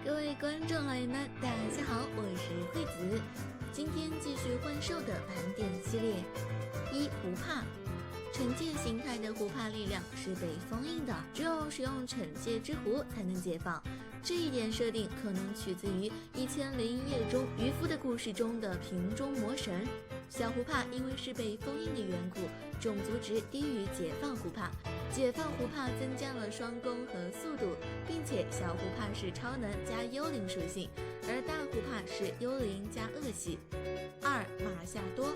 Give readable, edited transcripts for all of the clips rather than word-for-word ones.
各位观众老爷们，大家好，我是惠子。今天继续幻兽的盘点系列。一、狐帕。惩戒形态的狐帕力量是被封印的，只有使用惩戒之狐才能解放。这一点设定可能取自于《1001夜》中渔夫的故事中的瓶中魔神。小狐帕因为是被封印的缘故，种族值低于解放狐帕。解放狐帕增加了双攻和速度，并且小狐帕是超能加幽灵属性，而大狐帕是幽灵加恶系。二、马夏多。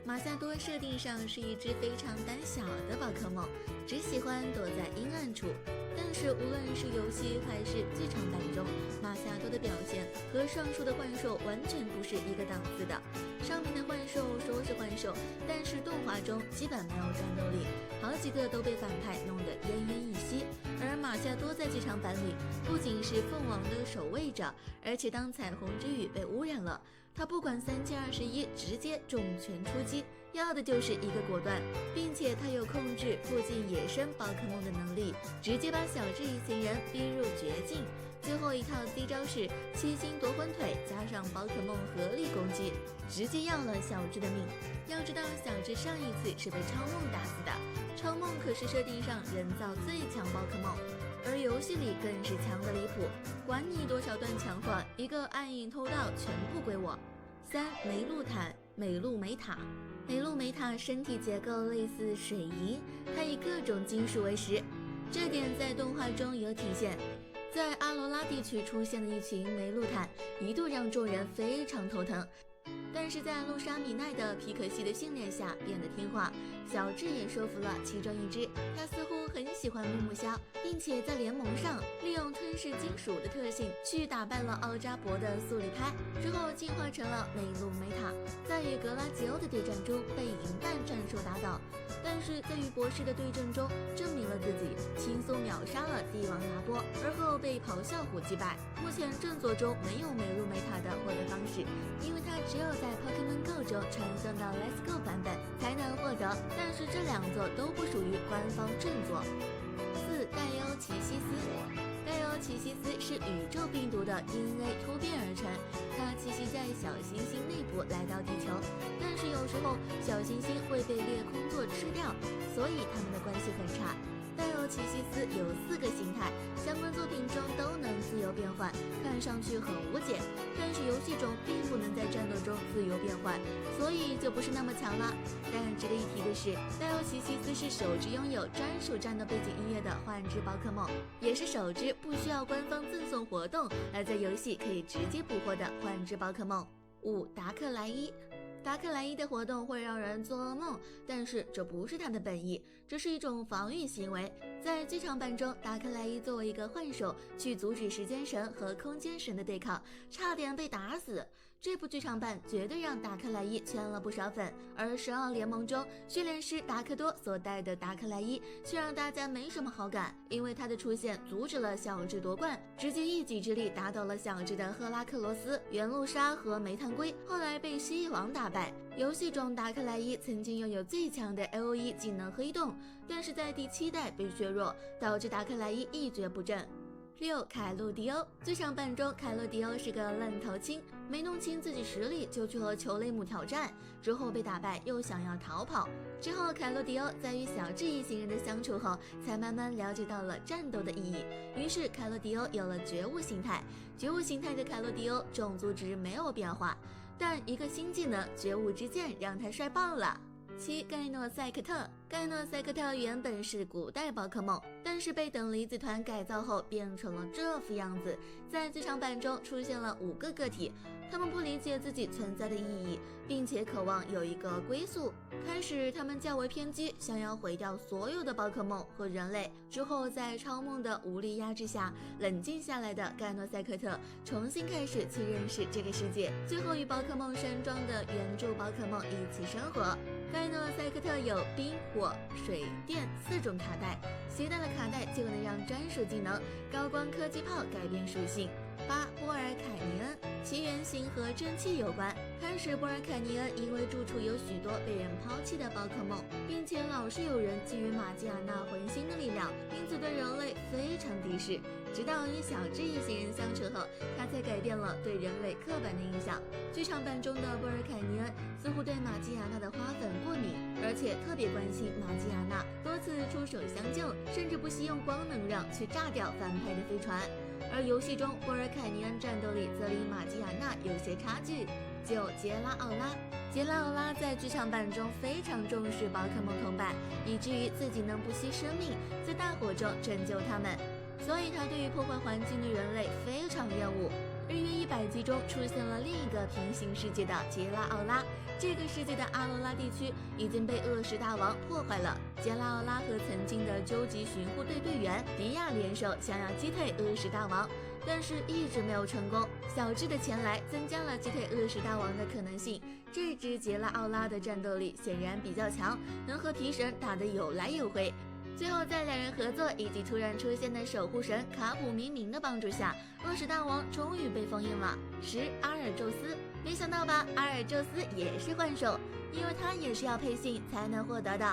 马夏多设定上是一只非常胆小的宝可梦，只喜欢躲在阴暗处。但是无论是游戏还是剧场版中，马夏多的表现和上述的幻兽完全不是一个档次的。上面的幻兽说是幻兽，但是动画中基本没有战斗力，好几个都被反派弄得奄奄一息。而马夏多在剧场版里不仅是凤凰的守卫者，而且当彩虹之羽被污染了，他不管3021，直接重拳出击，要的就是一个果断，并且他有控制附近野生宝可梦的能力，直接把小智一行人逼入绝境。最后一套 C 招式7星夺魂腿加上宝可梦合力攻击，直接要了小智的命。要知道小智上一次是被超梦打死的，超梦可是设定上人造最强宝可梦，而游戏里更是强的离谱，管你多少段强化，一个暗影偷盗全部归我。三、梅露坦美露美塔。美露美塔身体结构类似水银，它以各种金属为食，这点在动画中有体现。在阿罗拉地区出现的一群梅露坦一度让众人非常头疼，但是在露莎米奈的皮可西的训练下变得听话，小智也说服了其中一只，他似乎很喜欢木木枭，并且在联盟上利用吞噬金属的特性去打败了奥扎博的速力拍，之后进化成了美露美塔，在与格拉吉欧的对战中被银弹战术打倒，但是在与博士的对阵中证明了自己，轻松秒杀了帝王拿波，而后被咆哮虎击败。目前正作中没有美露美塔的获得方式，因为它只有在 Pokemon Go 中传送到 Let's Go 版本才能获得，但是这两座都不属于官方正作。四、盖欧奇西斯。盖欧奇西斯是宇宙病毒的 DNA 突变而成，它栖息在小行星内部来到地球，但是有时候小行星会被猎空座吃掉，所以它们的关系很差。盖欧奇西斯有4个形态，相关作品中都能自由变换，看上去很无解，但是游戏中并不能在战斗中自由变换，所以就不是那么强了。但值得一提的是，盖欧奇西斯是首只拥有专属战斗背景音乐的幻之宝可梦，也是首只不需要官方赠送活动而在游戏可以直接捕获的幻之宝可梦。5、达克莱伊。达克莱伊的活动会让人做噩梦，但是这不是他的本意，这是一种防御行为。在剧场版中，达克莱伊作为一个幻兽去阻止时间神和空间神的对抗，差点被打死。这部剧场版绝对让达克莱伊圈了不少粉，而12联盟中训练师达克多所带的达克莱伊却让大家没什么好感，因为他的出现阻止了小智夺冠，直接一己之力打倒了小智的赫拉克罗斯、元露莎和煤炭龟，后来被蜥蜴王打败。游戏中达克莱伊曾经拥有最强的 AOE 技能黑洞，但是在第7代被削弱，导致达克莱伊一蹶不振。6、凯路迪欧。剧场版中，凯路迪欧是个愣头青，没弄清自己实力就去和球雷姆挑战，之后被打败又想要逃跑。之后凯路迪欧在与小智一行人的相处后，才慢慢了解到了战斗的意义，于是凯路迪欧有了觉悟形态。觉悟形态的凯路迪欧种族值没有变化，但一个新技能觉悟之剑让他帅爆了。7、盖诺赛克特。盖诺赛克特原本是古代宝可梦，但是被等离子团改造后变成了这副样子。在剧场版中出现了5个个体，他们不理解自己存在的意义，并且渴望有一个归宿。开始他们较为偏激，想要毁掉所有的宝可梦和人类，之后在超梦的无力压制下，冷静下来的盖诺赛克特重新开始去认识这个世界，最后与宝可梦山庄的原著宝可梦一起生活。盖诺赛克特有冰、火、水、电4种卡带，携带了卡带就能让专属技能高光科技炮改变属性。8、波尔凯尼恩。其原型和蒸汽有关。开始波尔凯尼恩因为住处有许多被人抛弃的宝可梦，并且老是有人觊觎玛吉亚纳魂星的力量，因此对人类非常敌视。直到与小智一行人相处后，他才改变了对人类刻板的印象。剧场版中的波尔凯尼恩似乎对玛姬亚娜的花粉过敏，而且特别关心玛姬亚娜，多次出手相救，甚至不惜用光能让去炸掉反派的飞船。而游戏中波尔凯尼恩战斗力则离玛姬亚娜有些差距。就杰拉奥拉，杰拉奥拉在剧场版中非常重视宝可梦同伴，以至于自己能不惜生命在大火中拯救他们，所以他对于破坏环境的人类非常厌恶。日月100集中出现了另一个平行世界的杰拉奥拉，这个世界的阿罗拉地区已经被恶石大王破坏了。杰拉奥拉和曾经的究极巡护队队员迪亚联手，想要击退恶石大王，但是一直没有成功。小智的前来增加了击退恶石大王的可能性。这只杰拉奥拉的战斗力显然比较强，能和皮神打得有来有回。最后在两人合作以及突然出现的守护神卡普明明的帮助下，恶石大王终于被封印了。阿尔宙斯，没想到吧，阿尔宙斯也是幻兽，因为他也是要配信才能获得的。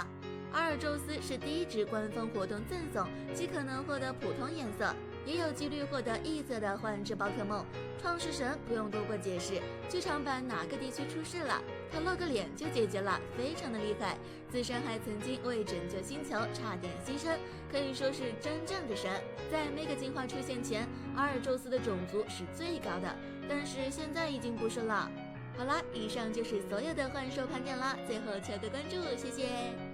阿尔宙斯是第一只官方活动赠送，既可能获得普通颜色，也有几率获得异色的幻之宝可梦。创世神不用多过解释，剧场版哪个地区出事了，他露个脸就解决了，非常的厉害。自身还曾经为拯救星球差点牺牲，可以说是真正的神。在 Mega 进化出现前，阿尔宙斯的种族是最高的，但是现在已经不是了。好啦，以上就是所有的幻兽盘点啦，最后求个关注，谢谢。